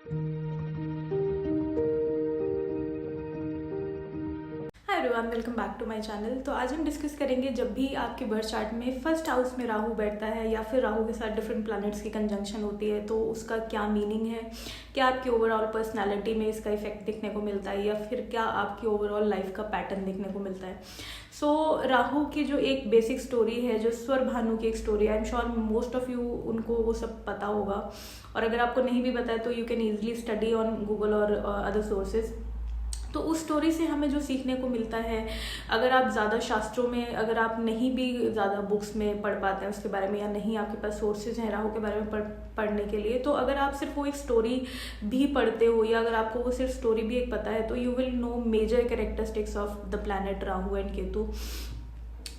Hi everyone, welcome back to my channel. तो आज हम डिस्कस करेंगे जब भी आपके बर्थ चार्ट में फर्स्ट हाउस में राहु बैठता है या फिर राहु के साथ डिफरेंट प्लैनेट्स की कंजंक्शन होती है तो उसका क्या मीनिंग है, क्या आपकी ओवरऑल पर्सनालिटी में इसका इफेक्ट दिखने को मिलता है या फिर क्या आपकी ओवरऑल लाइफ का पैटर्न देखने को मिलता है। राहु की जो एक बेसिक स्टोरी है, जो स्वर भानु की एक स्टोरी है, I am sure most of you उनको वो सब पता होगा, और अगर आपको नहीं भी पता है तो you can easily study on Google और अदर सोर्सेज। तो उस स्टोरी से हमें जो सीखने को मिलता है, अगर आप ज़्यादा शास्त्रों में, अगर आप नहीं भी ज़्यादा बुक्स में पढ़ पाते हैं उसके बारे में, या नहीं आपके पास सोर्सेज हैं राहु के बारे में पढ़ने के लिए, तो अगर आप सिर्फ वो एक स्टोरी भी पढ़ते हो या अगर आपको वो सिर्फ स्टोरी भी एक पता है तो you will know major characteristics of the planet Rahu and Ketu,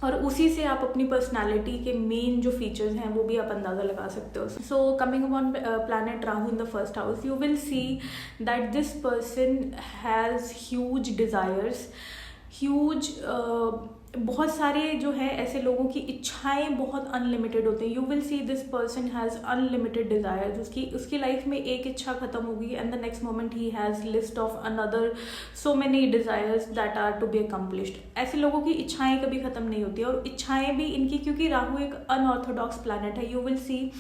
और उसी से आप अपनी पर्सनालिटी के मेन जो फीचर्स हैं वो भी आप अंदाज़ा लगा सकते हो। So coming upon planet Rahu in the first house, you will see that this person has huge desires, huge बहुत सारे जो है ऐसे लोगों की इच्छाएं बहुत अनलिमिटेड होती हैं। You will see this person has unlimited desires, उसकी लाइफ में एक इच्छा खत्म होगी एंड द नेक्स्ट मोमेंट ही has list of another so many desires that are to be accomplished. ऐसे लोगों की इच्छाएं कभी ख़त्म नहीं होती और इच्छाएं भी इनकी, क्योंकि राहु एक अनऑर्थोडॉक्स प्लैनेट है, you will see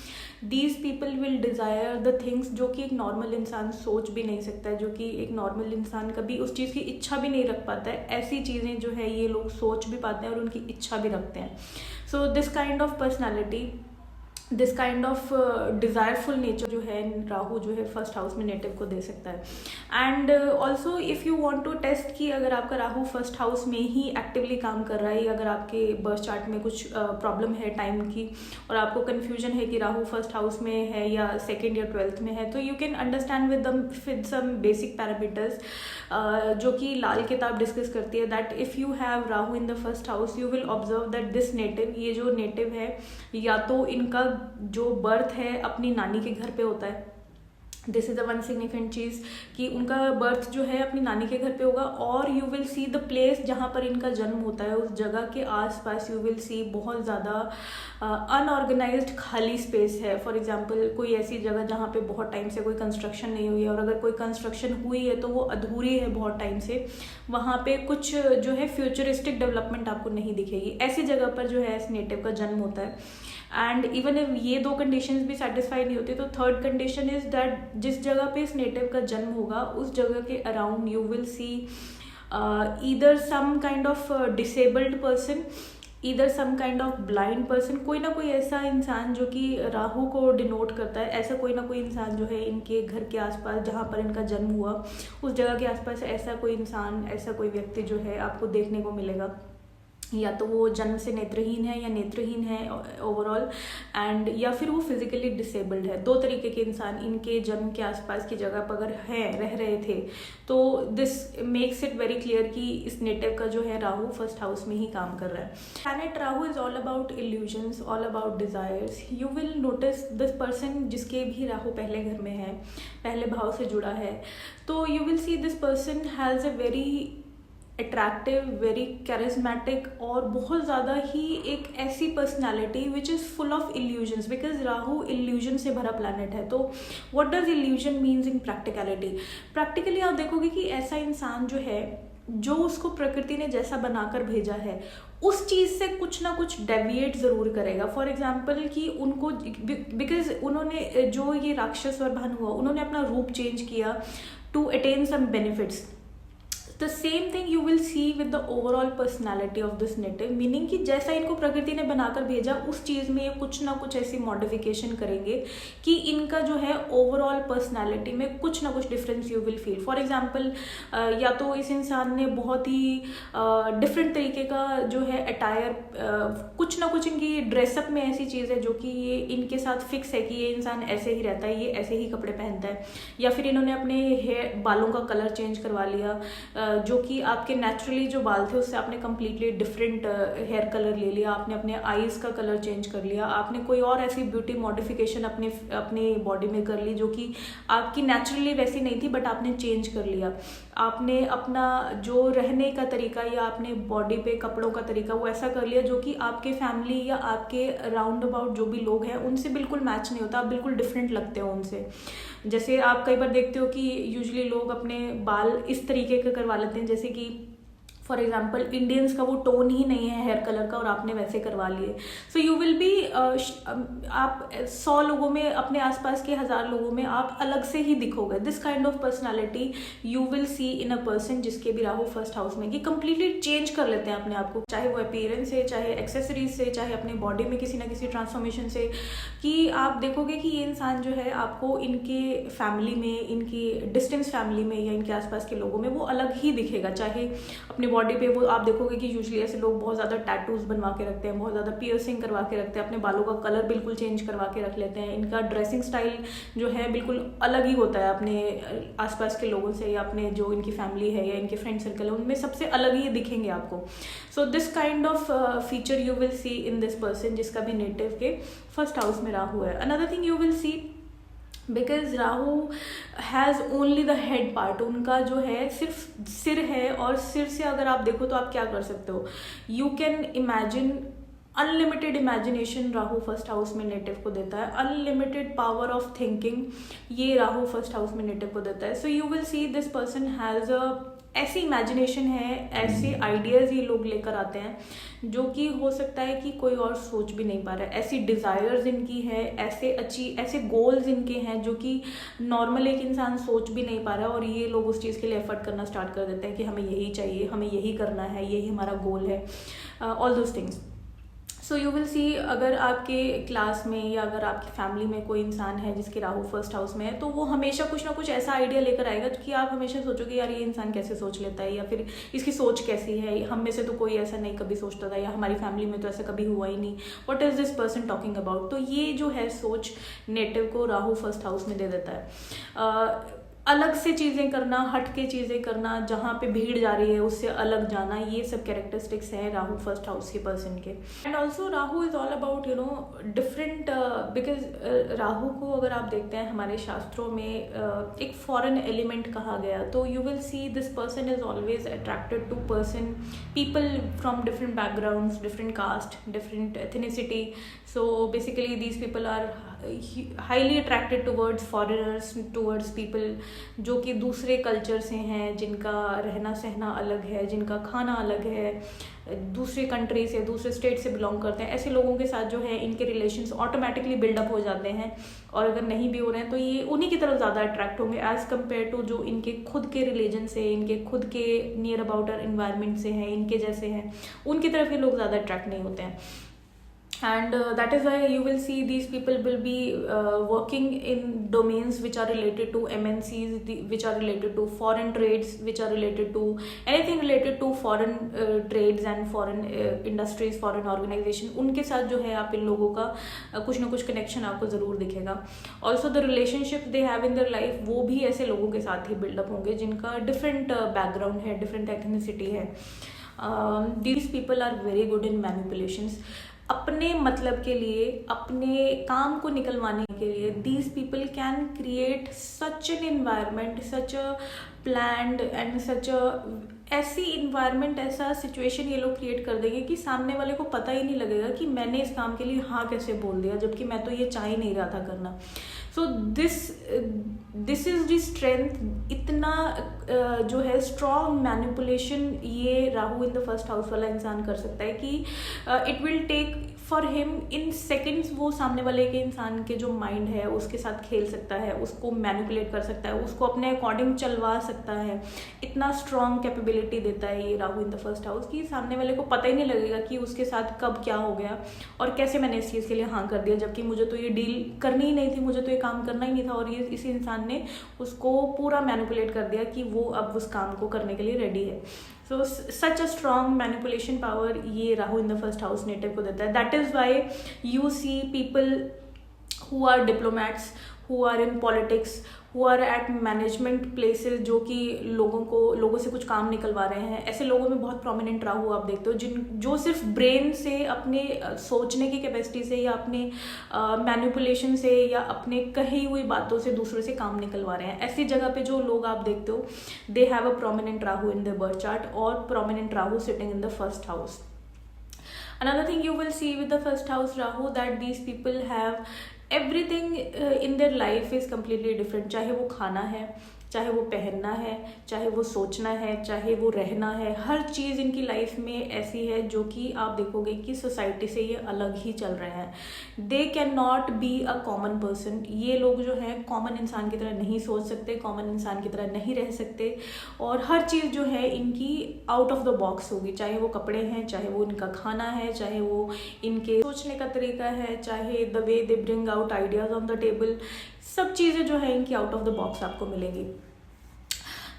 these people will desire the things जो कि एक नॉर्मल इंसान सोच भी नहीं सकता है, जो कि एक नॉर्मल इंसान कभी उस चीज़ की इच्छा भी नहीं रख पाता है। ऐसी चीज़ें जो है ये लोग सोच भी पाते हैं और उनकी इच्छा भी रखते हैं। So this kind of personality, this kind of desireful nature जो है राहु जो है फर्स्ट हाउस में नेटिव को दे सकता है। And also if you want to test कि अगर आपका राहु फर्स्ट हाउस में ही एक्टिवली काम कर रहा है या अगर आपके बर्थ चार्ट में कुछ प्रॉब्लम है टाइम की और आपको कन्फ्यूजन है कि राहु फर्स्ट हाउस में है या सेकेंड या 12th में है, तो you can understand with some basic parameters जो कि लाल किताब डिस्कस करती है, that if you have Rahu in the first house you will observe that this native, ये जो नेटिव है या तो इनका जो बर्थ है अपनी नानी के घर पे होता है, this is a one significant चीज़ कि उनका बर्थ जो है अपनी नानी के घर पे होगा, और you will see the place जहाँ पर इनका जन्म होता है उस जगह के आसपास यू विल सी बहुत ज़्यादा अनऑर्गेनाइज्ड खाली स्पेस है। फॉर एग्जांपल कोई ऐसी जगह जहाँ पे बहुत टाइम से कोई कंस्ट्रक्शन नहीं हुई है, और अगर कोई कंस्ट्रक्शन हुई है तो वो अधूरी है बहुत टाइम से, वहाँ पे कुछ जो है फ्यूचरिस्टिक डेवलपमेंट आपको नहीं दिखेगी। ऐसी जगह पर जो है इस नेटिव का जन्म होता है। एंड इवन इफ ये दो कंडीशंस भी सेटिस्फाई नहीं होती तो थर्ड कंडीशन इज दैट जिस जगह पे इस नेटिव का जन्म होगा उस जगह के around you will see either some kind of disabled person, either some kind of blind person, कोई ना कोई ऐसा इंसान जो कि राहु को डिनोट करता है, ऐसा कोई ना कोई इंसान जो है इनके घर के आसपास जहाँ पर इनका जन्म हुआ उस जगह के आसपास ऐसा कोई इंसान, ऐसा कोई व्यक्ति जो है आपको देखने को मिलेगा, या तो वो जन्म से नेत्रहीन है या नेत्रहीन है ओवरऑल, एंड या फिर वो फिजिकली डिसेबल्ड है। दो तरीके के इंसान इनके जन्म के आसपास की जगह पर अगर रह रहे थे तो this makes it very clear कि इस नेटिव का जो है राहु फर्स्ट हाउस में ही काम कर रहा है। Planet Rahu is all about illusions, all about desires. You will notice this person जिसके भी राहु पहले घर में है, पहले भाव से जुड़ा है, तो you will see this person has a very attractive, very charismatic और बहुत ज़्यादा ही एक ऐसी personality which is full of illusions, because Rahu illusion से भरा प्लैनेट है। तो what does illusion means in practicality? Practically आप देखोगे कि ऐसा इंसान जो है, जो उसको प्रकृति ने जैसा बनाकर भेजा है उस चीज़ से कुछ ना कुछ डेविएट ज़रूर करेगा। फॉर एग्जाम्पल कि उनको, बिकॉज उन्होंने जो ये राक्षस और भानु हुआ उन्होंने अपना रूप चेंज किया to attain some benefits. The same thing you will see with the overall personality of this native, meaning कि जैसा इनको प्रकृति ने बनाकर भेजा उस चीज़ में ये कुछ ना कुछ ऐसी मॉडिफिकेशन करेंगे कि इनका जो है ओवरऑल पर्सनैलिटी में कुछ ना कुछ difference you will feel. For example या तो इस इंसान ने बहुत ही डिफरेंट तरीके का जो है अटायर, कुछ ना कुछ इनकी ड्रेसअप में ऐसी चीज़ है जो कि ये इनके साथ फिक्स है कि ये इंसान ऐसे ही रहता है, ये ऐसे ही कपड़े पहनता है, या फिर इन्होंने अपने बालों का कलर चेंज करवा लिया, जो कि आपके नेचुरली जो बाल थे उससे आपने कम्प्लीटली डिफरेंट हेयर कलर ले लिया, आपने अपने आईज़ का कलर चेंज कर लिया, आपने कोई और ऐसी ब्यूटी मॉडिफिकेशन अपने बॉडी में कर ली जो कि आपकी नेचुरली वैसी नहीं थी बट आपने चेंज कर लिया। आपने अपना जो रहने का तरीका या अपने बॉडी पे कपड़ों का तरीका वो ऐसा कर लिया जो कि आपके फैमिली या आपके राउंड अबाउट जो भी लोग हैं उनसे बिल्कुल मैच नहीं होता, आप बिल्कुल डिफरेंट लगते हो उनसे। जैसे आप कई बार देखते हो कि यूजुअली लोग अपने बाल इस तरीके के करवा लेते हैं, जैसे कि फॉर एग्जाम्पल इंडियंस का वो टोन ही नहीं है हेयर कलर का और आपने वैसे करवा लिए। सो यू विल बी आप 100 लोगों में, अपने आसपास के 1000 लोगों में आप अलग से ही दिखोगे। This kind of personality you will see in a person जिसके भी राहु फर्स्ट हाउस में, कि कंप्लीटली चेंज कर लेते हैं अपने आप को, चाहे वो अपीयरेंस से, चाहे एक्सेसरीज से, चाहे अपने बॉडी में किसी ना किसी ट्रांसफॉर्मेशन से, कि आप देखोगे कि ये इंसान जो है आपको इनके फैमिली में, इनकी डिस्टेंस फैमिली में या इनके आसपास के लोगों में वो अलग ही दिखेगा। चाहे अपने बॉडी पे वो आप देखोगे कि यूजुअली ऐसे लोग बहुत ज़्यादा टैटूज बनवा के रखते हैं, बहुत ज़्यादा पियर्सिंग करवा के रखते हैं, अपने बालों का कलर बिल्कुल चेंज करवा के रख लेते हैं। इनका ड्रेसिंग स्टाइल जो है बिल्कुल अलग ही होता है अपने आसपास के लोगों से, या अपने जो इनकी फैमिली है या इनके फ्रेंड सर्कल है उनमें सबसे अलग ही दिखेंगे आपको। सो this kind of feature you will see in this person जिसका भी नेटिव के फर्स्ट हाउस में राहु है। Another thing you will C, because Rahu has only the head part, उनका जो है सिर्फ सिर है, और सिर से अगर आप देखो तो आप क्या कर सकते हो, you can imagine unlimited imagination Rahu first house में नेटिव को देता है, अनलिमिटेड पावर ऑफ थिंकिंग ये राहु फर्स्ट हाउस में नेटिव को देता है। So you will see this person has a ऐसी इमेजिनेशन है, ऐसे आइडियाज़ ये लोग लेकर आते हैं जो कि हो सकता है कि कोई और सोच भी नहीं पा रहा है। ऐसी डिज़ायर्स इनकी है, ऐसे गोल्स इनके हैं जो कि नॉर्मल एक इंसान सोच भी नहीं पा रहा है, और ये लोग उस चीज़ के लिए एफर्ट करना स्टार्ट कर देते हैं कि हमें यही चाहिए, हमें यही करना है, यही हमारा गोल है, all those things. So you will सी, अगर आपके क्लास में या अगर आपकी फैमिली में कोई इंसान है जिसके राहु फर्स्ट हाउस में है, तो वो हमेशा कुछ ना कुछ ऐसा आइडिया लेकर आएगा कि आप हमेशा सोचोगे यार ये इंसान कैसे सोच लेता है, या फिर इसकी सोच कैसी है, हम में से तो कोई ऐसा नहीं कभी सोचता था, या हमारी फैमिली में तो ऐसा कभी हुआ ही नहीं, what is this person talking about. तो ये जो है सोच नेटिव को राहु फर्स्ट हाउस में दे देता है। अलग से चीज़ें करना, हट के चीज़ें करना, जहाँ पे भीड़ जा रही है उससे अलग जाना, ये सब कैरेक्टरिस्टिक्स हैं राहु फर्स्ट हाउस के पर्सन के। And also Rahu is all about different, because Rahu को अगर आप देखते हैं हमारे शास्त्रों में एक फॉरेन एलिमेंट कहा गया, तो you will see this person is always attracted to person, people from different backgrounds, different caste, different ethnicity. So basically these people are highly attracted towards foreigners, towards people जो कि दूसरे culture से हैं, जिनका रहना सहना अलग है, जिनका खाना अलग है, दूसरे कंट्री से, दूसरे स्टेट से बिलोंग करते हैं। ऐसे लोगों के साथ जो है इनके रिलेशंस ऑटोमेटिकली बिल्डअप हो जाते हैं, और अगर नहीं भी हो रहे हैं तो ये उन्हीं की तरफ ज़्यादा अट्रैक्ट होंगे एज़ कम्पेयर टू जो इनके खुद के रिलीजन से, इनके खुद के नियर अबाउटर इन्वायरमेंट से हैं, इनके जैसे हैं, उनकी तरफ ये लोग ज़्यादा अट्रैक्ट नहीं होते हैं। And that is why you will see these people will be working in domains which are related to MNCs, which are related to foreign trades, which are related to anything related to foreign trades and foreign industries, foreign organization। उनके साथ जो है आप इन लोगों का कुछ ना कुछ कनेक्शन आपको ज़रूर दिखेगा। Also the relationship they have in their life, वो भी ऐसे लोगों के साथ ही बिल्डअप होंगे जिनका डिफरेंट बैकग्राउंड है, डिफरेंट एथनिसिटी है। These people are very good in manipulations. अपने मतलब के लिए, अपने काम को निकलवाने के लिए these people can create such an environment, such a planned and such a ऐसी इन्वायरमेंट, ऐसा सिचुएशन ये लोग क्रिएट कर देंगे कि सामने वाले को पता ही नहीं लगेगा कि मैंने इस काम के लिए हाँ कैसे बोल दिया, जबकि मैं तो ये चाह ही नहीं रहा था करना। So this is the strength, इतना जो है स्ट्रॉन्ग मैनिपुलेशन ये Rahu in the first house वाला इंसान कर सकता है कि it will take for him in seconds, वो सामने वाले के इंसान के जो माइंड है उसके साथ खेल सकता है, उसको मैनिपुलेट कर सकता है, उसको अपने अकॉर्डिंग चलवा सकता है। इतना स्ट्रॉन्ग कैपेबिलिटी देता है ये Rahu in the first house कि सामने वाले को पता ही नहीं लगेगा कि उसके साथ कब क्या हो गया और कैसे मैंने इस चीज़ के लिए हाँ कर दिया, जबकि मुझे तो ये डील करनी ही नहीं थी, मुझे तो ये काम करना ही नहीं था, और ये इसी इंसान ने उसको पूरा मैनिपुलेट कर दिया कि वो अब उस काम को करने के लिए रेडी है। So such a strong manipulation power ये Rahu in the first house native को देता है। That is why you see people who are diplomats, who are in politics, who are at management places, जो कि लोगों से कुछ काम निकलवा रहे हैं। ऐसे लोगों में बहुत प्रोमिनेंट राहु आप देखते हो जो सिर्फ ब्रेन से, अपने सोचने की कैपेसिटी से, या अपने मैनिपुलेशन से, या अपने कही हुई बातों से दूसरों से काम निकलवा रहे हैं। ऐसी जगह पे जो लोग आप देखते हो they have a prominent Rahu in the birth chart, और prominent Rahu sitting in the first house. Another thing you will see with the first house Rahu, that these people have everything in their life is completely different, चाहे वो खाना है, चाहे वो पहनना है, चाहे वो सोचना है, चाहे वो रहना है, हर चीज़ इनकी लाइफ में ऐसी है जो कि आप देखोगे कि सोसाइटी से ये अलग ही चल रहे हैं। They can not be a common person. ये लोग जो हैं कॉमन इंसान की तरह नहीं सोच सकते, कॉमन इंसान की तरह नहीं रह सकते, और हर चीज़ जो है इनकी आउट ऑफ द बॉक्स होगी, चाहे वो कपड़े हैं, चाहे वो इनका खाना है, चाहे वो इनके सोचने का तरीका है, चाहे the way they bring out ideas on the table, सब चीज़ें जो है इनकी आउट ऑफ द बॉक्स आपको मिलेंगी।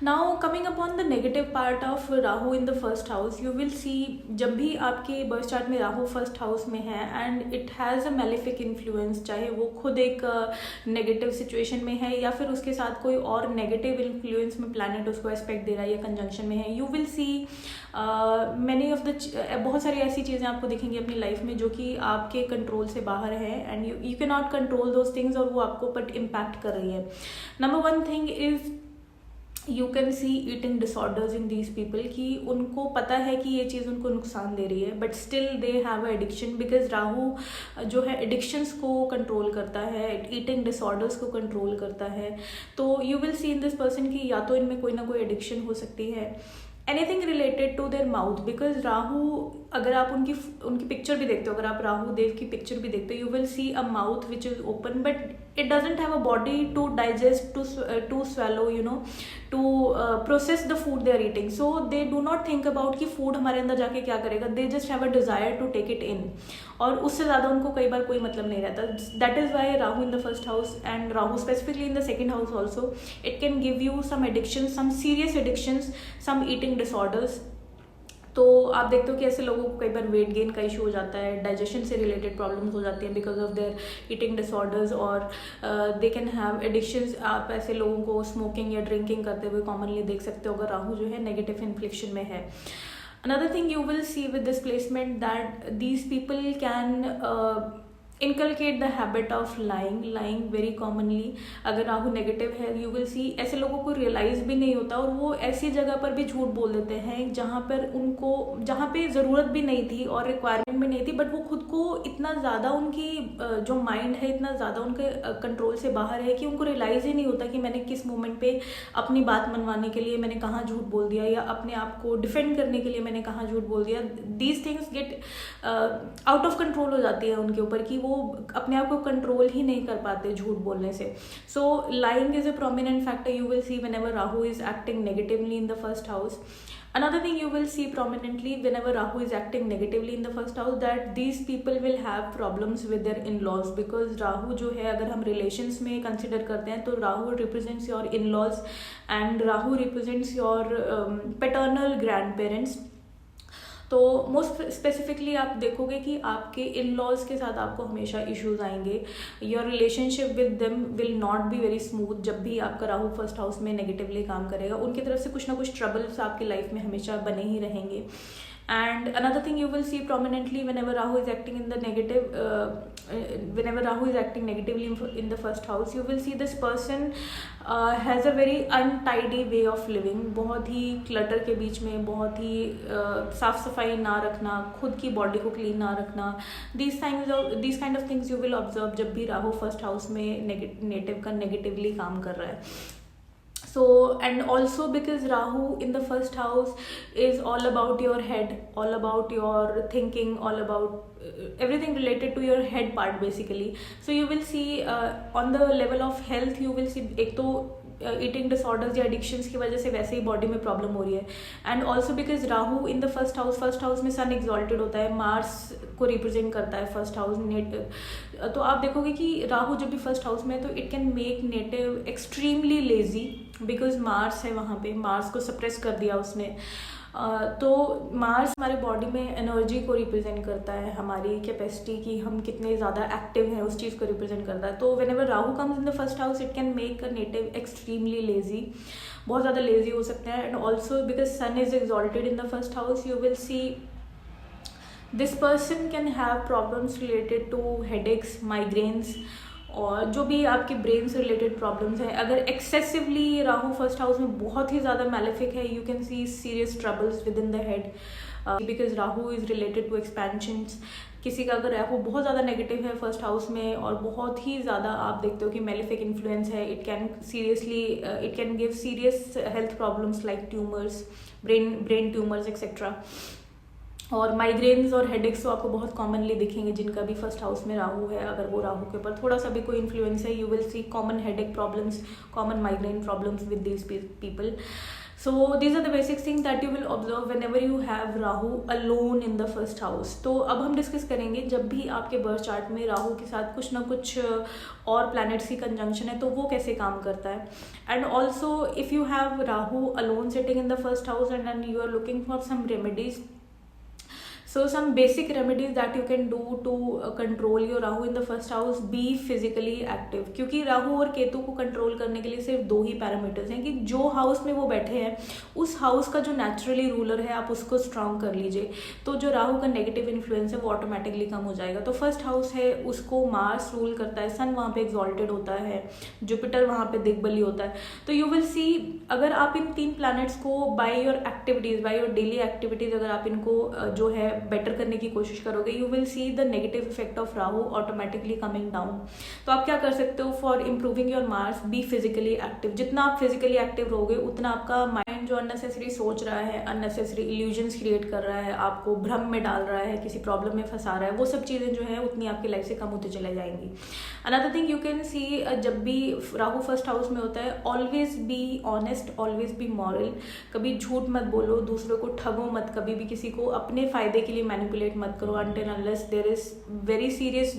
Now coming upon the negative part of Rahu in the first house, you will सी जब भी आपके बर्थ चार्ट में राहु फर्स्ट हाउस में है and it has a malefic influence, चाहे वो खुद एक नेगेटिव सिचुएशन में है या फिर उसके साथ कोई और नेगेटिव इन्फ्लुएंस में प्लैनेट उसको एस्पेक्ट दे रहा है या कंजंक्शन में है, you will see many of the बहुत सारी ऐसी चीज़ें आपको दिखेंगी अपनी लाइफ में जो कि आपके कंट्रोल से बाहर है and you can not control those things, और वो आपको बट इम्पैक्ट कर रही है। Number one thing is you can C eating disorders in these people, कि उनको पता है कि ये चीज़ उनको नुकसान दे रही है but still they have a addiction, because Rahu जो है एडिक्शंस को कंट्रोल करता है, ईटिंग डिसऑर्डर्स को कंट्रोल करता है। तो you will see in this person की या तो इनमें कोई ना कोई एडिक्शन हो सकती है, anything related to their mouth, because Rahu अगर आप उनकी पिक्चर भी देखते हो, अगर आप राहु देव की पिक्चर भी देखते हो, you will C a mouth which is open but it doesn't have a body to digest, to swallow, you know, to process the food they are eating, so they do not think about कि food हमारे अंदर जाके क्या करेगा, they just have a desire to take it in, और उससे ज़्यादा उनको कई बार कोई मतलब नहीं रहता। that is why Rahu in the first house and Rahu specifically in the second house also, it can give you some addictions, some serious addictions, some eating disorders। तो आप देखते हो कि ऐसे लोगों को कई बार वेट गेन का इशू हो जाता है, डाइजेशन से रिलेटेड प्रॉब्लम्स हो जाती हैं because of their eating disorders, और दे कैन हैव एडिक्शंस। आप ऐसे लोगों को स्मोकिंग या ड्रिंकिंग करते हुए कॉमनली देख सकते हो अगर राहु जो है नेगेटिव इन्फ्लिक्शन में है। Another thing you will see with this placement that these people can inculcate the habit of lying very commonly. अगर राहु नेगेटिव है यू विल सी ऐसे लोगों को रियलाइज भी नहीं होता और वो ऐसी जगह पर भी झूठ बोल देते हैं जहाँ पे ज़रूरत भी नहीं थी और रिक्वायरमेंट भी नहीं थी, बट वो खुद को इतना ज़्यादा उनकी जो माइंड है इतना ज़्यादा उनके कंट्रोल से बाहर है कि उनको रियलाइज ही नहीं होता कि मैंने किस मोमेंट पे अपनी बात मनवाने के लिए मैंने कहाँ झूठ बोल दिया या अपने आप को डिफेंड करने के लिए मैंने कहाँ झूठ बोल दिया। These things get out of control हो जाती है उनके ऊपर कि वो अपने आप को कंट्रोल ही नहीं कर पाते झूठ बोलने से। So lying is a prominent factor you will see whenever Rahu is acting negatively in the first house. Another thing you will see prominently whenever Rahu is acting negatively in the first house, that these people will have problems with their in-laws, because Rahu जो है अगर हम relations में consider करते हैं तो Rahu represents your in-laws and Rahu represents your paternal grandparents। तो most specifically आप देखोगे कि आपके इन लॉज के साथ आपको हमेशा इश्यूज आएंगे। Your relationship with them will not be very smooth जब भी आपका राहु फर्स्ट हाउस में नेगेटिवली काम करेगा। उनकी तरफ से कुछ ना कुछ ट्रबल्स आपकी लाइफ में हमेशा बने ही रहेंगे। And another thing you will see prominently whenever Rahu is acting in the negative, whenever Rahu is acting negatively in the first house, you will see this person has a very untidy way of living। बहुत ही clutter के बीच में, बहुत ही साफ सफाई ना रखना, खुद की बॉडी को क्लीन ना रखना, these kind of things you will observe जब भी राहु फर्स्ट हाउस में नेटिव का नेगेटिवली काम कर रहा है। So and also because Rahu in the first house is all about your head, all about your thinking, all about everything related to your head part basically। So you will see on the level of health you will see एक तो eating disorders या addictions की वजह से वैसे ही body में problem हो रही है। And also because Rahu in the first house में सन एग्जॉल्टेड होता है, मार्स को रिप्रेजेंट करता है फर्स्ट हाउस नेटिव। तो आप देखोगे कि राहु जब भी फर्स्ट हाउस में है तो it can make native extremely lazy because Mars है वहाँ पे, मार्स को सप्रेस कर दिया उसने। तो मार्स हमारे बॉडी में एनर्जी को रिप्रेजेंट करता है, हमारी कैपेसिटी की हम कितने ज़्यादा एक्टिव हैं उस चीज़ को रिप्रेजेंट करता है। तो whenever Rahu comes in the first house it can make a native extremely lazy, बहुत ज़्यादा लेजी हो सकते हैं। And also because sun is exalted in the first house you will see this person can have problems related to headaches, migraines और जो भी आपकी brain से रिलेटेड प्रॉब्लम्स हैं। अगर एक्सेसिवली राहु फर्स्ट हाउस में बहुत ही ज़्यादा मैलेफिक है you can see serious troubles with in the head. Because Rahu is related to expansions. किसी का अगर राहु बहुत ज़्यादा नेगेटिव है फर्स्ट हाउस में और बहुत ही ज़्यादा आप देखते हो कि मेलेफिक इन्फ्लुएंस है, it can give serious health problems like tumours, brain tumours etcetera. और माइग्रेन्स और हेडेक्स तो आपको बहुत कॉमनली दिखेंगे जिनका भी फर्स्ट हाउस में राहु है। अगर वो राहु के ऊपर थोड़ा सा भी कोई इन्फ्लुएंस है, you will C common headache problems, common migraine problems with these people. So these are the basic things that you will observe whenever you have Rahu alone in the first house. तो अब हम discuss करेंगे जब भी आपके birth chart में राहु के साथ कुछ ना कुछ और प्लैनेट्स की कंजंक्शन है तो वो कैसे काम करता है। And also if you have Rahu alone sitting in the first house and you are looking for some remedies, so some basic remedies that you can do to control your Rahu in the first house, be physically active। क्योंकि राहु और केतु को control करने के लिए सिर्फ दो ही parameters हैं कि जो हाउस में वो बैठे हैं उस हाउस का जो नेचुरली रूलर है आप उसको स्ट्रांग कर लीजिए, तो जो राहु का नेगेटिव इन्फ्लुएंस है वो ऑटोमेटिकली कम हो जाएगा। तो फर्स्ट हाउस है उसको मार्स रूल करता है, सन वहाँ पे एक्सॉल्टेड होता है, जुपिटर वहाँ पे दिग्बली होता है। तो यू विल सी अगर आप इन तीन प्लैनेट्स को by your activities, by your daily activities अगर आप इनको जो है बेटर करने की कोशिश करोगे, you will see the negative effect of Rahu automatically coming down. तो आप क्या कर सकते हो for improving your Mars, be physically active. जितना आप फिजिकली एक्टिव रहोगे उतना आपका माइंड जो अननेसेसरी सोच रहा है, अननेसेसरी इल्यूजन्स क्रिएट कर रहा है, आपको भ्रम में डाल रहा है, किसी प्रॉब्लम में फंसा रहा है, वो सब चीज़ें जो है उतनी आपकी लाइफ से कम होते चले जाएंगी। अनदर थिंग यू कैन सी जब भी राहु फर्स्ट हाउस में होता है, always be honest, always be moral. कभी झूठ मत बोलो, दूसरों को ठगो मत, कभी भी किसी को अपने फायदे के लिए मैनिपुलेट मत करो until unless there is very serious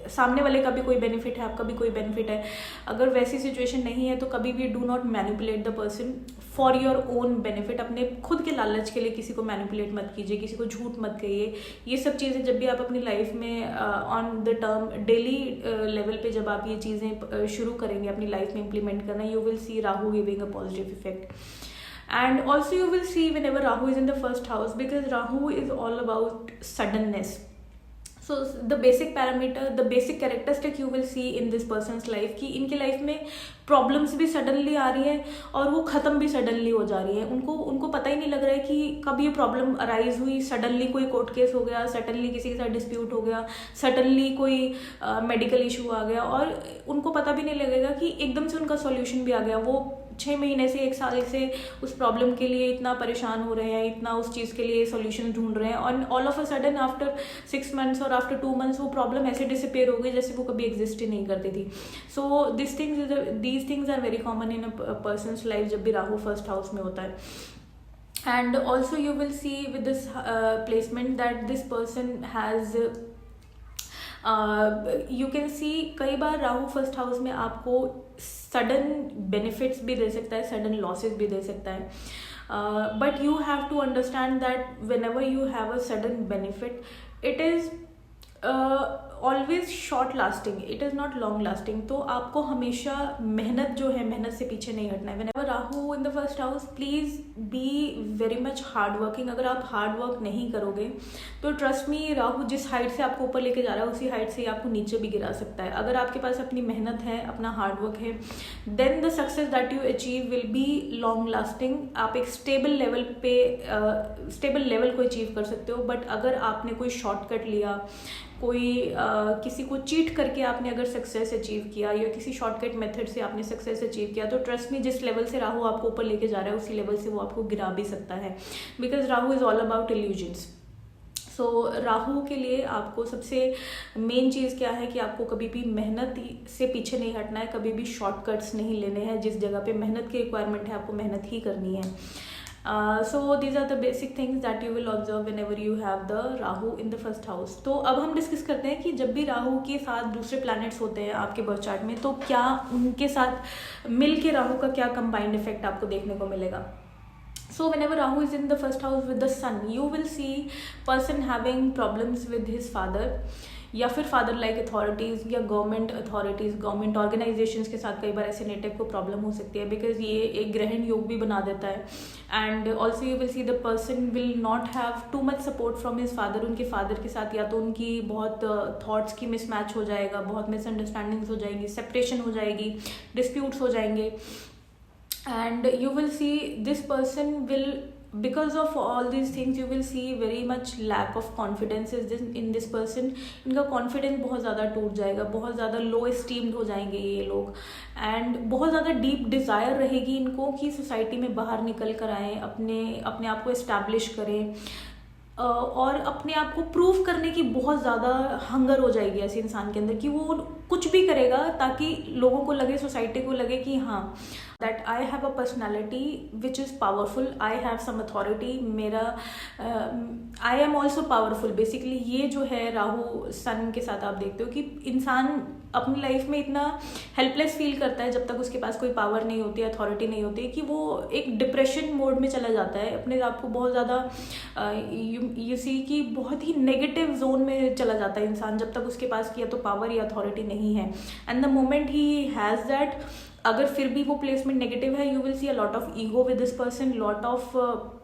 सामने वाले का भी कोई बेनिफिट है, आपका भी कोई बेनिफिट है। अगर वैसी सिचुएशन नहीं है तो कभी भी do not manipulate the person for your own benefit. अपने खुद के लालच के लिए किसी को मैनिपुलेट मत कीजिए, किसी को झूठ मत कहिए। ये सब चीज़ें जब भी आप अपनी लाइफ में on the term daily level पे जब आप ये चीज़ें शुरू करेंगे अपनी लाइफ में इम्प्लीमेंट करना, you will C Rahu giving a positive effect. And also you will see whenever Rahu is in the first house, because Rahu is all about suddenness. So the basic parameter, the basic characteristic you will see in this person's life कि इनके life में problems भी suddenly आ रही है और वो ख़त्म भी सडनली हो जा रही है। उनको पता ही नहीं लग रहा है कि कब ये प्रॉब्लम अराइज हुई। सडनली कोई कोर्ट केस हो गया, सडनली किसी के साथ डिस्प्यूट हो गया, सडनली कोई मेडिकल इशू आ गया और उनको पता भी नहीं लगेगा कि एकदम से उनका सॉल्यूशन भी आ गया। वो 6 महीने से 1 साल से उस प्रॉब्लम के लिए इतना परेशान हो रहे हैं, इतना उस चीज़ के लिए सॉल्यूशन ढूंढ रहे हैं और all of a sudden after 6 months और आफ्टर 2 मंथ्स वो प्रॉब्लम ऐसे डिसअपेयर हो गई जैसे वो कभी एग्जिस्ट ही नहीं करती थी। So these things are very common in a person's life जब भी राहु फर्स्ट हाउस में होता है। And also you will see with this placement that this person has you can see कई बार राहु फर्स्ट हाउस में आपको सडन बेनिफिट्स भी दे सकता है, सडन लॉसेस भी दे सकता है। But you have to understand that whenever you have a sudden benefit it is always short lasting, it is not long lasting. तो आपको हमेशा मेहनत जो है, मेहनत से पीछे नहीं हटना है। Whenever Rahu in the first house, please be very much hard working. अगर आप हार्ड वर्क नहीं करोगे तो ट्रस्ट मी, राहु जिस हाइट से आपको ऊपर लेके जा रहा है उसी हाइट से ही आपको नीचे भी गिरा सकता है। अगर आपके पास अपनी मेहनत है, अपना हार्ड वर्क है, then the success that you achieve will be long lasting. आप एक स्टेबल लेवल पे स्टेबल लेवल को अचीव कर सकते हो। बट अगर आपने कोई शॉर्टकट लिया, कोई किसी को चीट करके आपने अगर सक्सेस अचीव किया या किसी शॉर्टकट मेथड से आपने सक्सेस अचीव किया, तो ट्रस्ट में जिस लेवल से राहु आपको ऊपर लेके जा रहा है उसी लेवल से वो आपको गिरा भी सकता है, because Rahu is all about illusions. So Rahu के लिए आपको सबसे मेन चीज़ क्या है कि आपको कभी भी मेहनत से पीछे नहीं हटना है, कभी भी शॉर्टकट्स नहीं लेने हैं। जिस जगह पे मेहनत की रिक्वायरमेंट है आपको मेहनत ही करनी है। So these are the basic things that you will observe whenever you have the Rahu in the first house. तो अब हम डिस्कस करते हैं कि जब भी राहु के साथ दूसरे प्लैनेट्स होते हैं आपके बर्थ चार्ट में, तो क्या उनके साथ मिल के राहु का क्या कंबाइंड इफेक्ट आपको देखने को मिलेगा। So whenever Rahu is in the first house with the sun, you will see person having problems with his father, या फिर फादर लाइक अथॉरिटीज़ या गवर्नमेंट अथॉरिटीज़, गवर्नमेंट ऑर्गेनाइजेशंस के साथ कई बार ऐसे नेटिव को प्रॉब्लम हो सकती है, बिकॉज ये एक ग्रहण योग भी बना देता है। And also you will see the person will not have too much support from his father. उनके फादर के साथ या तो उनकी बहुत थॉट्स की मिसमैच हो जाएगा, बहुत मिसअंडरस्टैंडिंग्स हो जाएंगी, सेपरेशन हो जाएगी, डिस्प्यूट्स हो जाएंगे। And you will see this person will because of all these things you will see very much lack of confidence in this person. इनका कॉन्फिडेंस बहुत ज़्यादा टूट जाएगा, बहुत ज़्यादा लो एस्टीम्ड हो जाएंगे ये लोग, एंड बहुत ज़्यादा डीप डिज़ायर रहेगी इनको कि सोसाइटी में बाहर निकल कर आएँ, अपने आप को इस्टेब्लिश करें, और अपने आप को प्रूव करने की बहुत ज़्यादा हंगर हो जाएगी ऐसे इंसान के अंदर कि वो कुछ भी करेगा ताकि लोगों को लगे, सोसाइटी को लगे कि हाँ, that I have a personality which is powerful, I have some authority, मेरा I am also powerful. Basically ये जो है राहु सन के साथ आप देखते हो कि इंसान अपनी लाइफ में इतना हेल्पलेस फील करता है जब तक उसके पास कोई पावर नहीं होती, अथॉरिटी नहीं होती, कि वो एक डिप्रेशन मोड में चला जाता है, अपने आप को बहुत ज़्यादा यू सी कि बहुत ही नेगेटिव जोन में चला जाता है इंसान जब तक उसके पास या तो पावर या अथॉरिटी नहीं है। एंड द मोमेंट ही हैज़ दैट, अगर फिर भी वो प्लेसमेंट नेगेटिव है, you will C a lot of ego with this person, lot of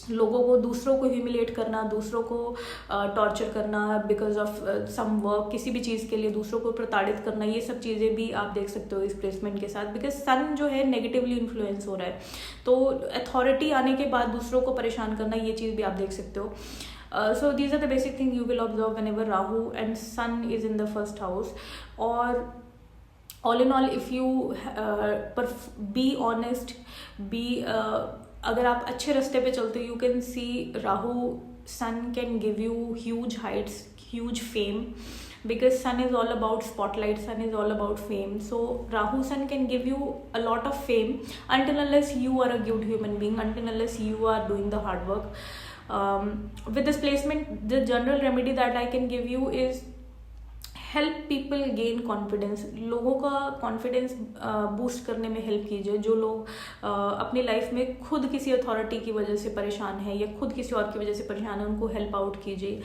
लोगों को, दूसरों को ह्यूमिलेट करना, दूसरों को टॉर्चर करना बिकॉज ऑफ सम वर्क, किसी भी चीज़ के लिए दूसरों को प्रताड़ित करना, ये सब चीज़ें भी आप देख सकते हो इस प्लेसमेंट के साथ, बिकॉज सन जो है नेगेटिवली इन्फ्लुएंस हो रहा है। तो अथॉरिटी आने के बाद दूसरों को परेशान करना, ये चीज़ भी आप देख सकते हो। So these are the basic things you will observe whenever Rahu and Sun is in the first house. Or all in all, if you be honest, अगर आप अच्छे रास्ते पे चलते हो, you can see Rahu sun can give you huge heights, huge fame, because sun is all about spotlight, sun is all about fame. So Rahu Sun can give you a lot of fame until unless you are a good human being, until unless you are doing the hard work. With this placement, the general remedy that I can give you is help people gain confidence, लोगों का confidence boost करने में help कीजिए। जो लोग अपनी life में खुद किसी अथॉरिटी की वजह से परेशान है या खुद किसी और की वजह से परेशान है, उनको हेल्प आउट कीजिए।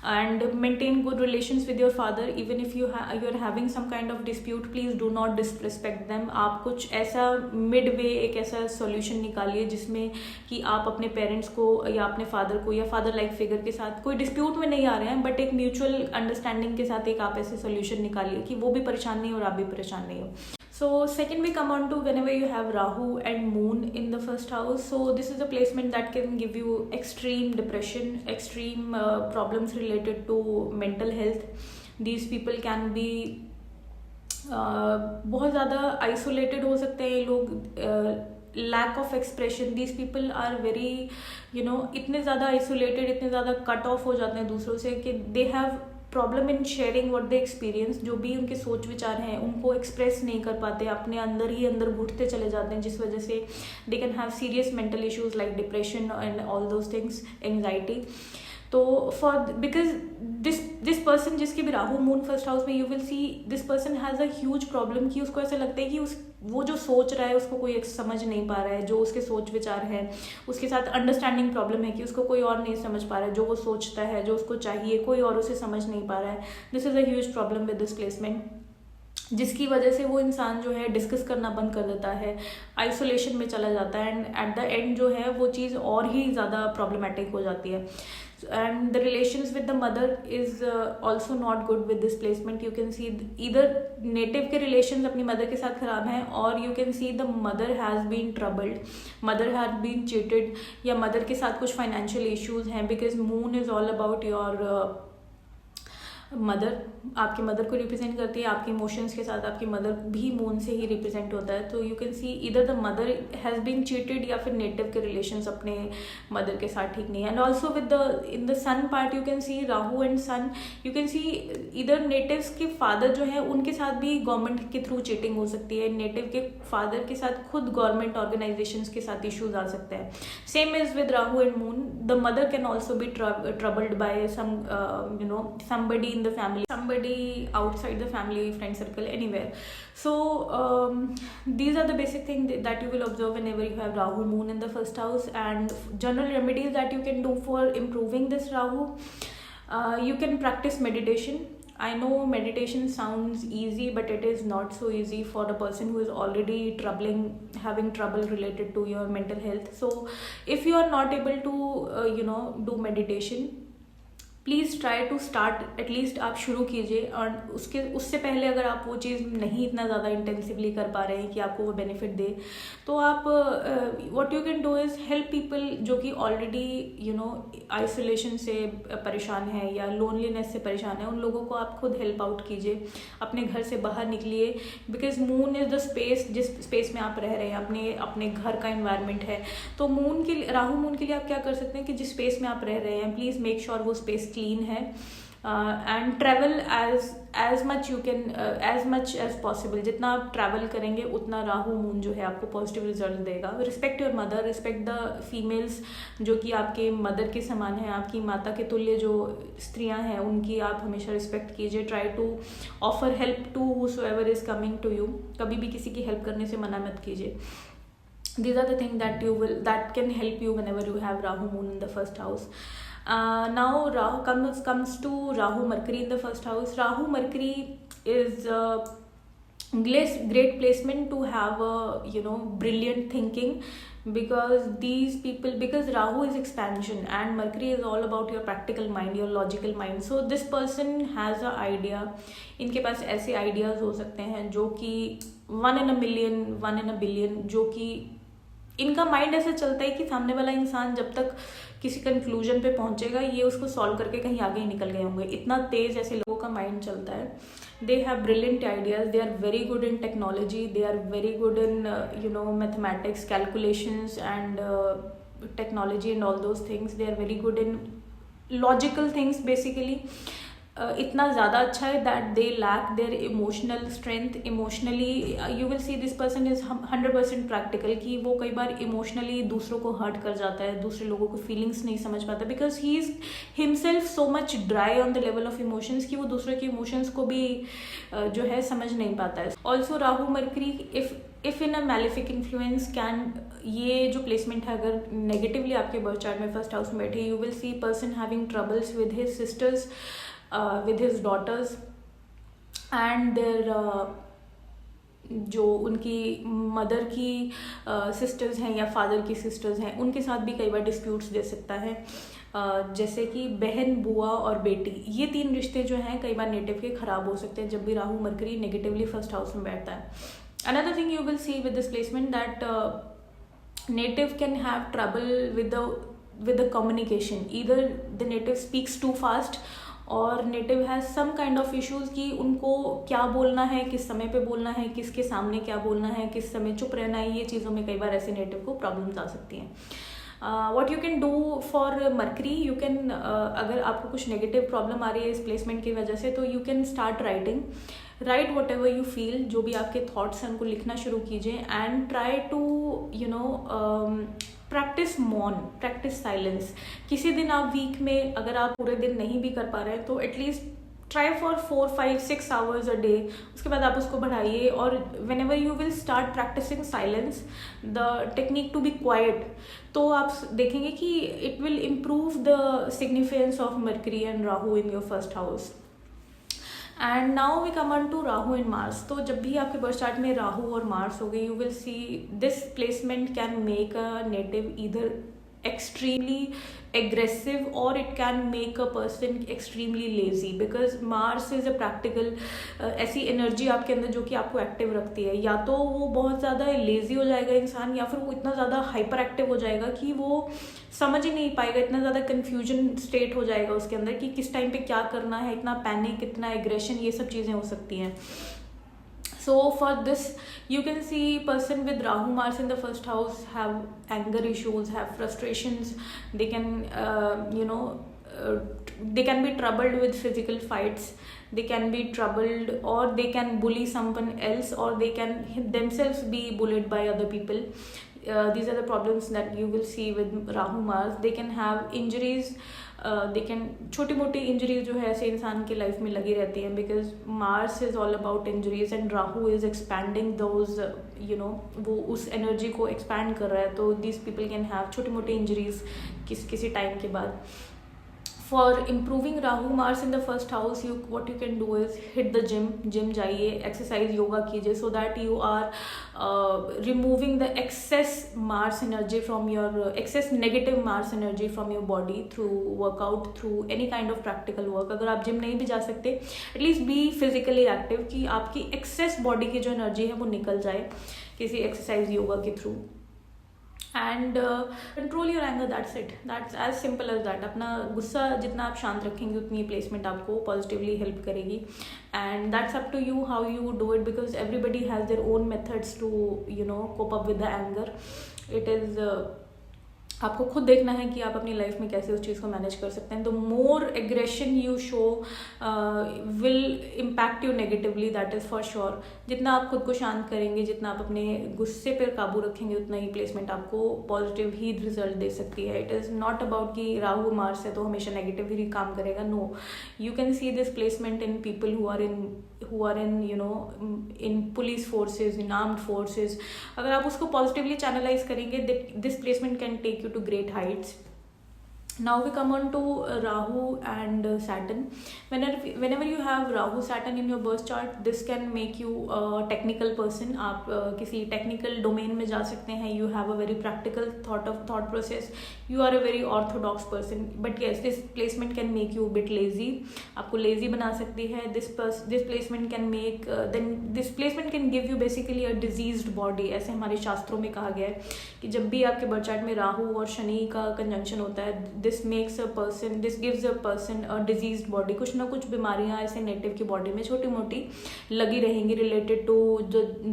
And maintain good relations with your father, even if you are having some kind of dispute, please do not disrespect them. आप कुछ ऐसा मिड वे, एक ऐसा सोल्यूशन निकालिए जिसमें कि आप अपने पेरेंट्स को या अपने फादर को या फादर लाइक फिगर के साथ कोई डिस्प्यूट में नहीं आ रहे हैं, बट एक म्यूचुअल अंडरस्टैंडिंग के साथ एक आप ऐसे सोल्यूशन निकालिए कि वो भी परेशान नहीं हो और आप भी परेशान नहीं हो। So second we come on to whenever you have Rahu and Moon in the first house. So this is a placement that can give you extreme depression, extreme problems related to mental health. These people can be बहुत ज़्यादा isolated हो सकते हैं लोग, lack of expression, these people are very इतने ज़्यादा isolated, इतने ज़्यादा cut off हो जाते हैं दूसरों से कि they have problem in sharing what they experience. जो भी उनके सोच विचार हैं उनको एक्सप्रेस नहीं कर पाते, अपने अंदर ही अंदर घुटते चले जाते हैं, जिस वजह से they can have serious mental issues like depression and all those things, anxiety. तो फॉर बिकॉज दिस पर्सन, जिसके भी राहु मून फर्स्ट हाउस में, you will see this person has a huge problem कि उसको ऐसा लगता है कि वो जो सोच रहा है उसको कोई समझ नहीं पा रहा है, जो उसके सोच विचार है उसके साथ अंडरस्टैंडिंग प्रॉब्लम है कि उसको कोई और नहीं समझ पा रहा है, जो वो सोचता है, जो उसको चाहिए, कोई और उसे समझ नहीं पा रहा है। This is a huge problem with this placement, जिसकी वजह से वो इंसान जो है डिस्कस करना बंद कर देता है, आइसोलेशन में चला जाता है, एंड एट द एंड जो है वो चीज़ और ही ज़्यादा प्रॉब्लमेटिक हो जाती है। And the relations with the mother is also not good with this placement. You can see इधर नेटिव के रिलेशंस अपनी मदर के साथ खराब हैं, और you can see the mother has been troubled, mother has been cheated, या mother के साथ कुछ फाइनेंशियल इश्यूज हैं, because moon is all about your mother, आपकी मदर को रिप्रेजेंट करती है, आपके इमोशंस के साथ आपकी मदर भी मून से ही रिप्रेजेंट होता है। तो you can see either the mother has been cheated, या फिर नेटिव के रिलेशंस अपने मदर के साथ ठीक नहीं है। And also with the in the sun part you can see Rahu and sun, you can see इधर नेटिव्स के फादर जो है उनके साथ भी गवर्नमेंट के थ्रू चीटिंग हो सकती है, नेटिव के फादर के साथ खुद गवर्नमेंट ऑर्गेनाइजेशंस के साथ इश्यूज आ सकते हैं। Same is with Rahu and moon, the mother can also be troubled by some somebody in the family, somebody outside the family, friend circle, anywhere. So these are the basic things that you will observe whenever you have Rahu Moon in the first house. And general remedies that you can do for improving this Rahu, you can practice meditation. I know meditation sounds easy, but it is not so easy for a person who is already having trouble related to your mental health. So if you are not able to do meditation, please try to start, at least आप शुरू कीजिए। और उससे पहले अगर आप वो चीज़ नहीं इतना ज़्यादा इंटेंसिवली कर पा रहे हैं कि आपको वो बेनिफिट दे, तो आप what you can do is help people जो कि ऑलरेडी आइसोलेशन से परेशान है या लोनलीनेस से परेशान है। उन लोगों को आप खुद हेल्प आउट कीजिए, अपने घर से बाहर निकलिए, because moon is the space, जिस स्पेस में आप रह रहे हैं अपने घर का इन्वायरमेंट है। तो राहु मून के लिए आप क्या कर सकते हैं कि जिस स्पेस में आप रह रहे हैं, प्लीज़ मेक श्योर वो स्पेस क्लीन है, and travel as much as possible. जितना आप ट्रैवल करेंगे उतना राहु मून जो है आपको पॉजिटिव रिजल्ट देगा। Respect your mother, respect the females जो कि आपके मदर के समान है, आपकी माता के तुल्य जो स्त्रियां हैं उनकी आप हमेशा रिस्पेक्ट कीजिए। Try to offer help to whosoever is coming to you, कभी भी किसी की हेल्प करने से मना मत कीजिए। These are the things that can help you whenever you have Rahu Moon in the first house. Now Rahu comes to Rahu Mercury in the first house. Rahu Mercury is great placement to have brilliant thinking, because Rahu is expansion and Mercury is all about your practical mind, your logical mind. So this person has a idea. इनके पास ऐसे ideas हो सकते हैं जो कि 1 in a million, 1 in a billion, जो कि इनका माइंड ऐसा चलता है कि सामने वाला इंसान जब तक किसी कंक्लूजन पे पहुंचेगा ये उसको सॉल्व करके कहीं आगे ही निकल गए होंगे। इतना तेज ऐसे लोगों का माइंड चलता है। They have brilliant ideas, they are very good in technology, they are very good in mathematics, calculations and technology and all those things. They are very good in logical things basically. इतना ज़्यादा अच्छा है that they lack their emotional strength. Emotionally you will see this person is 100% practical, कि वो कई बार emotionally दूसरों को hurt कर जाता है, दूसरे लोगों को फीलिंग्स नहीं समझ पाता, because he is himself so much dry on the level of emotions कि वो दूसरे के इमोशंस को भी जो है समझ नहीं पाता है। Also Rahu mercury if in a malefic influence can, ये जो प्लेसमेंट है अगर नेगेटिवली आपके बर्थ चार्ट में फर्स्ट हाउस में बैठे, you will C person having troubles with his sisters, with his daughters and their जो उनकी मदर की सिस्टर्स हैं या फादर की सिस्टर्स हैं उनके साथ भी कई बार डिस्प्यूट्स दे सकता है, जैसे कि बहन, बुआ और बेटी। ये 3 रिश्ते जो हैं कई बार नेटिव के खराब हो सकते हैं जब भी Rahu mercury negatively first house में बैठता है। Another thing you will see with this placement that native can have trouble with the communication. Either the native speaks too fast और native has some kind of issues कि उनको क्या बोलना है, किस समय पे बोलना है, किसके सामने क्या बोलना है, किस समय चुप रहना है। ये चीज़ों में कई बार ऐसे नेटिव को प्रॉब्लम्स आ सकती हैं। What you can do for mercury, you can अगर आपको कुछ नेगेटिव प्रॉब्लम आ रही है इस प्लेसमेंट की वजह से, तो you can start right what ever you feel. जो भी आपके थाट्स हैं उनको लिखना शुरू कीजिए एंड ट्राई टू प्रैक्टिस मौन, प्रैक्टिस साइलेंस। किसी दिन आप वीक में अगर आप पूरे दिन नहीं भी कर पा रहे हैं तो at least try for 4, 5, 6 hours a day. उसके बाद आप उसको बढ़ाइए और whenever you will start practising silence, the technique to be quiet, तो आप देखेंगे कि it will improve the significance of Mercury and Rahu in your first house. And now we come on to Rahu and Mars. तो जब भी आपके birth chart में राहु और मार्स हो गए, you will see this placement can make a native either extremely aggressive or it can make a person extremely lazy, because Mars is a practical ऐसी energy आपके अंदर जो कि आपको एक्टिव रखती है। या तो वो बहुत ज़्यादा लेजी हो जाएगा इंसान, या फिर वो इतना ज़्यादा हाइपर एक्टिव हो जाएगा कि वो समझ ही नहीं पाएगा, इतना ज़्यादा कन्फ्यूजन स्टेट हो जाएगा उसके अंदर कि किस टाइम पे क्या करना है, इतना पैनिक, इतना एग्रेशन, ये सब चीज़ें हो सकती हैं। So for this, you can see person with Rahu Mars in the first house have anger issues, have frustrations. They can, they can be troubled with physical fights. They can be troubled, or they can bully someone else, or they can themselves be bullied by other people. These are the problems that you will see with Rahu Mars. They can have injuries. छोटी मोटी injuries जो है ऐसे इंसान की life में लगी रहती हैं, because Mars is all about injuries and Rahu is expanding those, वो उस एनर्जी को एक्सपैंड कर रहा है, तो दीज पीपल कैन हैव छोटी मोटी इंजरीज किसी टाइम के बाद। For improving Rahu Mars in the first house, you what you can do is hit the gym जाइए, एक्सरसाइज योगा कीजिए, so that you are removing the excess Mars energy from your excess negative Mars energy from your body through workout, through any kind of practical work. अगर आप gym नहीं भी जा सकते, at least be physically active, कि आपकी access body की जो एनर्जी है वो निकल जाए किसी एक्सरसाइज योगा के through. And control your anger, that's it, that's as simple as that. अपना गुस्सा जितना आप शांत रखेंगे उतनी प्लेसमेंट आपको पॉजिटिवली हेल्प करेगी. And that's up to you how you do it, because everybody has their own methods to cope up with the anger. It is आपको खुद देखना है कि आप अपनी लाइफ में कैसे उस चीज़ को मैनेज कर सकते हैं. The more aggression you show will impact you negatively, that is for sure. जितना आप खुद को शांत करेंगे, जितना आप अपने गुस्से पर काबू रखेंगे, उतना ही प्लेसमेंट आपको पॉजिटिव ही रिजल्ट दे सकती है. इट इज़ नॉट अबाउट कि राहु मार्स है तो हमेशा नेगेटिव ही काम करेगा. No, you can see this placement in people who are in police forces, in armed forces. अगर आप उसको पॉजिटिवली चैनलाइज करेंगे, this placement can take you to great heights. Now we come on to Rahu and Saturn. Whenever you have Rahu Saturn in your birth chart, this can make you a technical person. आप किसी technical domain में जा सकते हैं. You have a very practical thought process. You are a very orthodox person. But yes, this placement can make you a bit lazy. आपको lazy बना सकती है. This placement can make this placement can give you basically a diseased body. ऐसे हमारे शास्त्रों में कहा गया है कि जब भी आपके बर्थ चार्ट में राहु और शनि का कंजंक्शन होता है, this gives a person a diseased body. कुछ ना कुछ बीमारियां ऐसे नेटिव की बॉडी में छोटी मोटी लगी रहेंगी, related to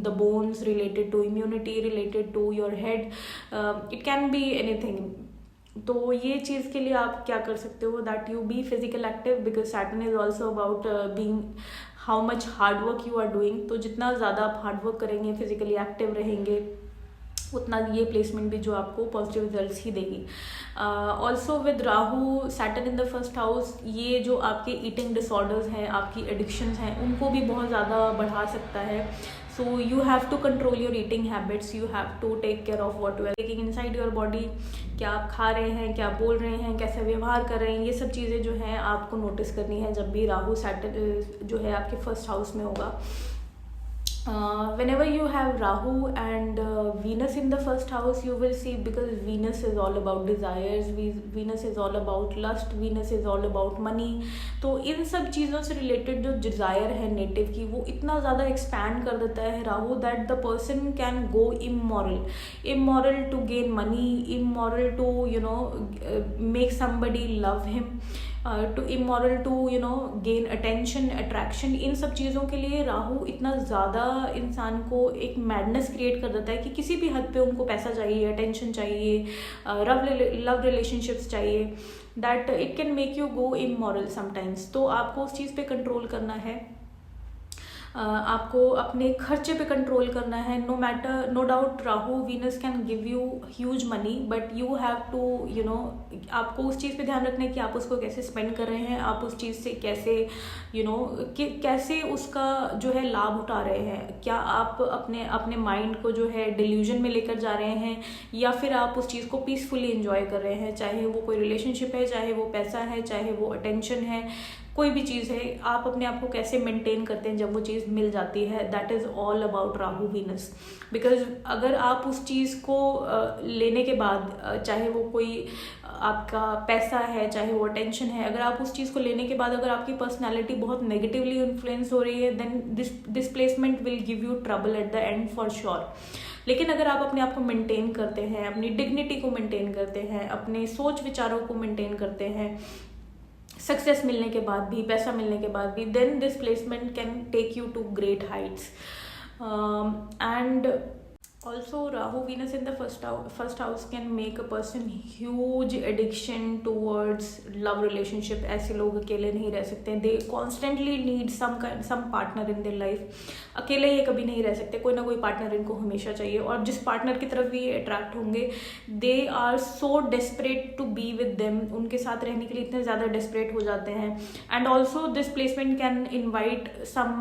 the bones, related to immunity, related to your head. It can be anything. तो ये चीज़ के लिए आप क्या कर सकते हो, that you be physical active, because Saturn is also about being how much hard work you are doing. तो जितना ज़्यादा आप हार्ड वर्क करेंगे, फिजिकली एक्टिव रहेंगे, उतना ये प्लेसमेंट भी जो आपको पॉजिटिव रिजल्ट्स ही देगी. Also with Rahu Saturn in the first house, ये जो आपके ईटिंग डिसऑर्डर्स हैं, आपकी एडिक्शंस हैं, उनको भी बहुत ज़्यादा बढ़ा सकता है. So you have to control your eating habits. You have to take care of what you are taking inside your body. क्या आप खा रहे हैं, क्या बोल रहे हैं, कैसे व्यवहार कर रहे हैं, ये सब चीज़ें जो हैं आपको नोटिस करनी है जब भी राहु सैटर्न जो है आपके फर्स्ट हाउस में होगा. Whenever you have Rahu and Venus in the first house, you will see, because Venus is all about desires, Venus is all about lust, Venus is all about money. तो इन सब चीज़ों से related जो desire है native की, वो इतना ज़्यादा एक्सपैंड कर देता है Rahu, that the person can go immoral to gain money, immoral to make somebody love him, to immoral to gain attention, attraction. इन सब चीज़ों के लिए राहु इतना ज़्यादा इंसान को एक मैडनेस क्रिएट कर देता है कि किसी भी हद पे उनको पैसा चाहिए, अटेंशन चाहिए, लव रिलेशनशिप्स चाहिए, that it can make you go immoral sometimes. तो आपको उस चीज़ पे कंट्रोल करना है. आपको अपने खर्चे पे कंट्रोल करना है. No doubt Rahu Venus can give you huge money, but you have to आपको उस चीज़ पे ध्यान रखना है कि आप उसको कैसे स्पेंड कर रहे हैं, आप उस चीज़ से कैसे कैसे उसका जो है लाभ उठा रहे हैं. क्या आप अपने माइंड को जो है डिल्यूजन में लेकर जा रहे हैं, या फिर आप उस चीज़ को पीसफुली एंजॉय कर रहे हैं, चाहे वो कोई रिलेशनशिप है, चाहे वो पैसा है, चाहे वो अटेंशन है, कोई भी चीज़ है. आप अपने आप को कैसे मेंटेन करते हैं जब वो चीज़ मिल जाती है, that is all about Rahu Venus. Because अगर आप उस चीज़ को लेने के बाद, चाहे वो कोई आपका पैसा है, चाहे वो अटेंशन है, अगर आप उस चीज़ को लेने के बाद अगर आपकी पर्सनैलिटी बहुत नेगेटिवली इन्फ्लुएंस हो रही है, then this placement will give you trouble at the end for sure. लेकिन अगर आप अपने आप को मेंटेन करते हैं, अपनी डिग्निटी को मेंटेन करते हैं, अपने सोच विचारों को मेंटेन करते हैं, सक्सेस मिलने के बाद भी, पैसा मिलने के बाद भी, then this placement can take you to great heights. And also Rahu Venus in the first house can make a person huge addiction towards love relationship. ऐसे लोग अकेले नहीं रह सकते. they constantly need some partner in their life. अकेले ये कभी नहीं रह सकते, कोई ना कोई पार्टनर इनको हमेशा चाहिए. और जिस पार्टनर की तरफ भी ये अट्रैक्ट होंगे, they are so desperate to be with them. उनके साथ रहने के लिए इतने ज़्यादा desperate हो जाते हैं. and also this placement can invite some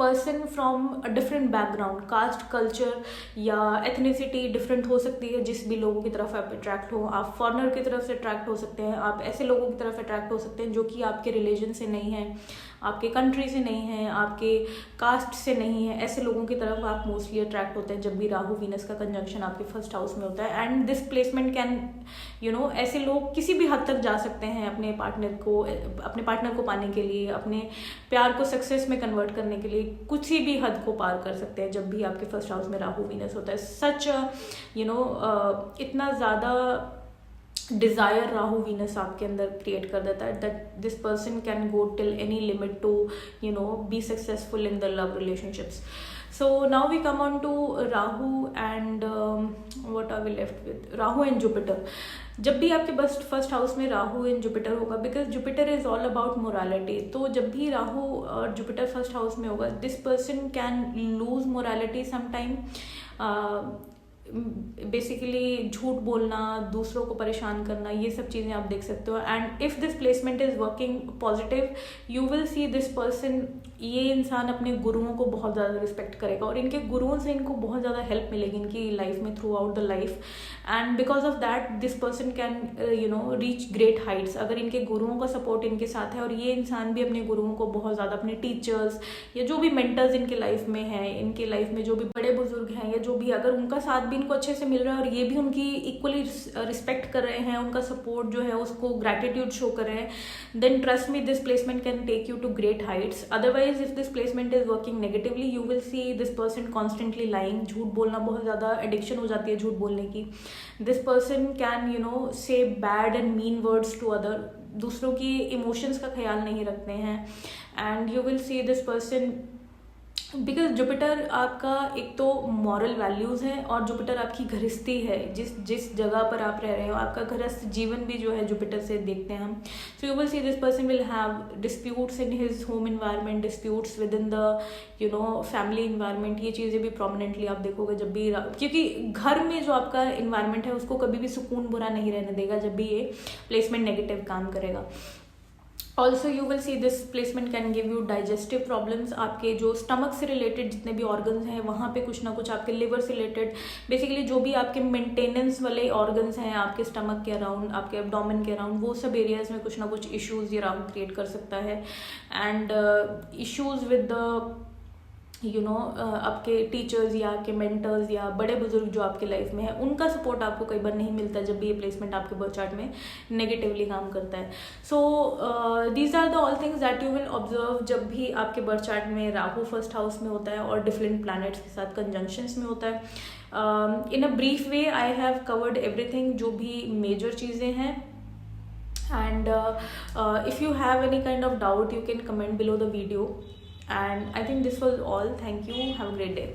person from a different background, caste, culture या एथनिसिटी डिफरेंट हो सकती है, जिस भी लोगों की तरफ आप अट्रैक्ट हो। आप फॉरेनर की तरफ से अट्रैक्ट हो सकते हैं, आप ऐसे लोगों की तरफ अट्रैक्ट हो सकते हैं जो कि आपके रिलीजन से नहीं हैं, आपके कंट्री से नहीं हैं, आपके कास्ट से नहीं है। ऐसे लोगों की तरफ आप मोस्टली अट्रैक्ट होते हैं जब भी राहु वीनस का कंजंक्शन आपके फर्स्ट हाउस में होता है। एंड दिस प्लेसमेंट कैन ऐसे लोग किसी भी हद तक जा सकते हैं अपने पार्टनर को पाने के लिए, अपने प्यार को सक्सेस में कन्वर्ट करने के लिए किसी भी हद को पार कर सकते हैं जब भी आपके फर्स्ट हाउस में राहु वीनस होता है। सच इतना ज़्यादा डिज़ायर राहु वीनस आपके अंदर क्रिएट कर देता है that this person can go till any limit to be successful in the love relationships. So now we come on to Rahu and what are we left with? Rahu and Jupiter. जब भी आपके बस first house में Rahu and Jupiter होगा, because Jupiter is all about morality, तो जब भी राहु और जुपिटर फर्स्ट हाउस में होगा, this person can lose morality sometime. Basically झूठ बोलना, दूसरों को परेशान करना, ये सब चीज़ें आप देख सकते हो। And if this placement is working positive, you will see this person, ये इंसान अपने गुरुओं को बहुत ज़्यादा रिस्पेक्ट करेगा और इनके गुरुओं से इनको बहुत ज़्यादा हेल्प मिलेगी इनकी लाइफ में through out the life. And because of that this person can reach great Heights, अगर इनके गुरुओं का सपोर्ट इनके साथ है। और ये इंसान भी अपने गुरुओं को बहुत ज़्यादा, अपने टीचर्स या जो भी मेंटर्स इनके लाइफ में हैं, इनके लाइफ में जो भी बड़े बुजुर्ग हैं या जो भी, अगर उनका साथ भी इनको अच्छे से मिल रहा है और ये भी उनकी इक्वली रिस्पेक्ट कर रहे हैं, उनका सपोर्ट जो है उसको ग्रैटिट्यूड शो कर रहे हैं, then trust me this placement can take you to great heights. Otherwise if this placement is working negatively, you will see this person constantly lying, झूठ बोलना बहुत ज़्यादा एडिक्शन हो जाती है झूठ बोलने की। This person can say bad and mean words to other, दूसरों की इमोशंस का ख्याल नहीं रखते हैं। And you will see this person, because Jupiter आपका एक तो मॉरल वैल्यूज़ है और जुपिटर आपकी गृहस्थी है, जिस जगह पर आप रह रहे हो, आपका गृहस्थ जीवन भी जो है जुपिटर से देखते हैं हम। So you will see this person will have disputes in his home environment, disputes with in the family environment. ये चीज़ें भी प्रोमिनेंटली आप देखोगे जब भी, क्योंकि घर में जो आपका इन्वायरमेंट है उसको कभी भी सुकून बुरा नहीं रहने देगा जब भी ये प्लेसमेंट नेगेटिव काम करेगा। Also you will see this placement can give you digestive problems, आपके जो स्टमक से रिलेटेड जितने भी ऑर्गन्स हैं वहाँ पे कुछ ना कुछ, आपके लिवर से रिलेटेड, बेसिकली जो भी आपके मेंटेनेंस वाले ऑर्गन्स हैं आपके स्टमक के अराउंड, आपके एब्डोमेन के अराउंड, वो सब एरियाज में कुछ ना कुछ इश्यूज ये राहु क्रिएट कर सकता है। एंड इश्यूज विद द आपके टीचर्स या आपके मेंटर्स या बड़े बुजुर्ग जो आपके लाइफ में है, उनका सपोर्ट आपको कई बार नहीं मिलता जब भी ये प्लेसमेंट आपके बर्थ चार्ट में नेगेटिवली काम करता है। So these are the all things that you will observe जब भी आपके बर्थ चार्ट में राहु फर्स्ट हाउस में होता है और डिफरेंट प्लैनेट्स के साथ कंजंक्शंस में होता है। In a brief way I have covered everything, जो भी मेजर चीज़ें हैं। And if you have any kind of doubt, you can comment below the video. And I think this was all. Thank you. Have a great day.